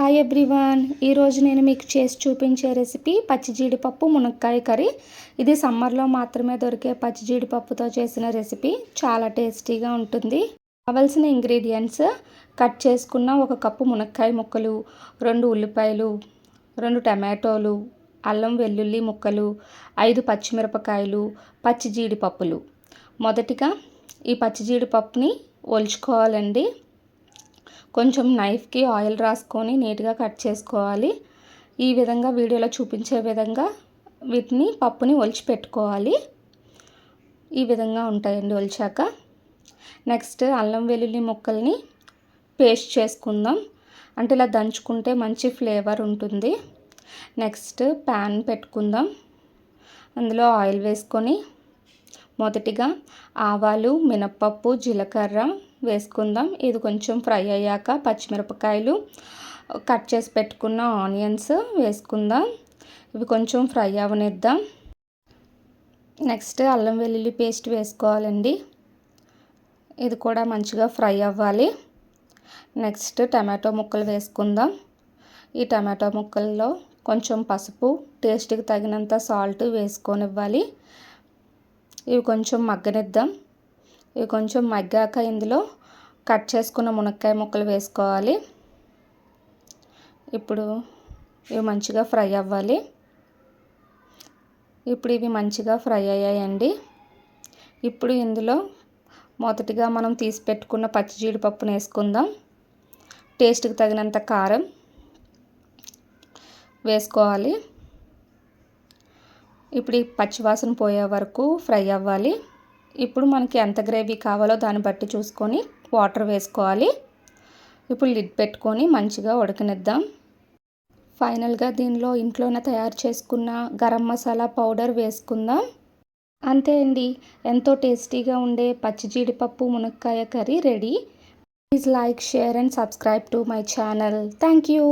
Hi everyone, ఈరోజు నేను మీకు చేసి చూపించే రెసిపీ పచ్చి జీడిపప్పు మునక్కాయ కర్రీ. ఇది సమ్మర్లో మాత్రమే దొరికే పచ్చి జీడిపప్పుతో చేసిన రెసిపీ. చాలా టేస్టీగా ఉంటుంది. కావలసిన ఇంగ్రీడియంట్స్: కట్ చేసుకున్న 1 కప్పు మునక్కాయ ముక్కలు, 2 ఉల్లిపాయలు, 2 టమాటోలు, అల్లం వెల్లుల్లి ముక్కలు, 5 పచ్చిమిరపకాయలు, పచ్చి జీడిపప్పులు. మొదటిగా ఈ పచ్చి జీడిపప్పుని ఒలుచుకోవాలండి. కొంచెం నైఫ్కి ఆయిల్ రాసుకొని నీట్గా కట్ చేసుకోవాలి. ఈ విధంగా వీడియోలో చూపించే విధంగా వీటిని పప్పుని ఒలిచి పెట్టుకోవాలి. ఈ విధంగా ఉంటాయండి ఒలిచాక. నెక్స్ట్ అల్లం వెల్లుల్లి ముక్కల్ని పేస్ట్ చేసుకుందాం. అంటే ఇలా దంచుకుంటే మంచి ఫ్లేవర్ ఉంటుంది. నెక్స్ట్ ప్యాన్ పెట్టుకుందాం. అందులో ఆయిల్ వేసుకొని మొదటిగా ఆవాలు, మినప్పప్పు, జీలకర్ర వేసుకుందాం. ఇది కొంచెం ఫ్రై అయ్యాక పచ్చిమిరపకాయలు, కట్ చేసి పెట్టుకున్న ఆనియన్స్ వేసుకుందాం. ఇవి కొంచెం ఫ్రై అవనిద్దాం. నెక్స్ట్ అల్లం వెల్లుల్లి పేస్ట్ వేసుకోవాలండి. ఇది కూడా మంచిగా ఫ్రై అవ్వాలి. నెక్స్ట్ టమాటో ముక్కలు వేసుకుందాం. ఈ టమాటో ముక్కల్లో కొంచెం పసుపు, టేస్ట్కి తగినంత సాల్ట్ వేసుకొనివ్వాలి. ఇవి కొంచెం మగ్గనిద్దాం. ఇవి కొంచెం మగ్గాక ఇందులో కట్ చేసుకున్న మునక్కాయ ముక్కలు వేసుకోవాలి. ఇప్పుడు ఇవి మంచిగా ఫ్రై అవ్వాలి. ఇప్పుడు ఇవి మంచిగా ఫ్రై అయ్యాయండి. ఇప్పుడు ఇందులో మొదటిగా మనం తీసి పెట్టుకున్న పచ్చి జీడిపప్పును వేసుకుందాం. టేస్ట్కి తగినంత కారం వేసుకోవాలి. ఇప్పుడు ఈ పచ్చివాసన పోయే వరకు ఫ్రై అవ్వాలి. ఇప్పుడు మనకి ఎంత గ్రేవీ కావాలో దాన్ని బట్టి చూసుకొని వాటర్ వేసుకోవాలి. ఇప్పుడు లిడ్ పెట్టుకొని మంచిగా ఉడకనిద్దాం. ఫైనల్గా దీనిలో ఇంట్లోనే తయారు చేసుకున్న గరం మసాలా పౌడర్ వేసుకుందాం. అంతే అండి, ఎంతో టేస్టీగా ఉండే పచ్చి జీడిపప్పు మునక్కాయ curry ready. Please like, share and subscribe to my channel. Thank you.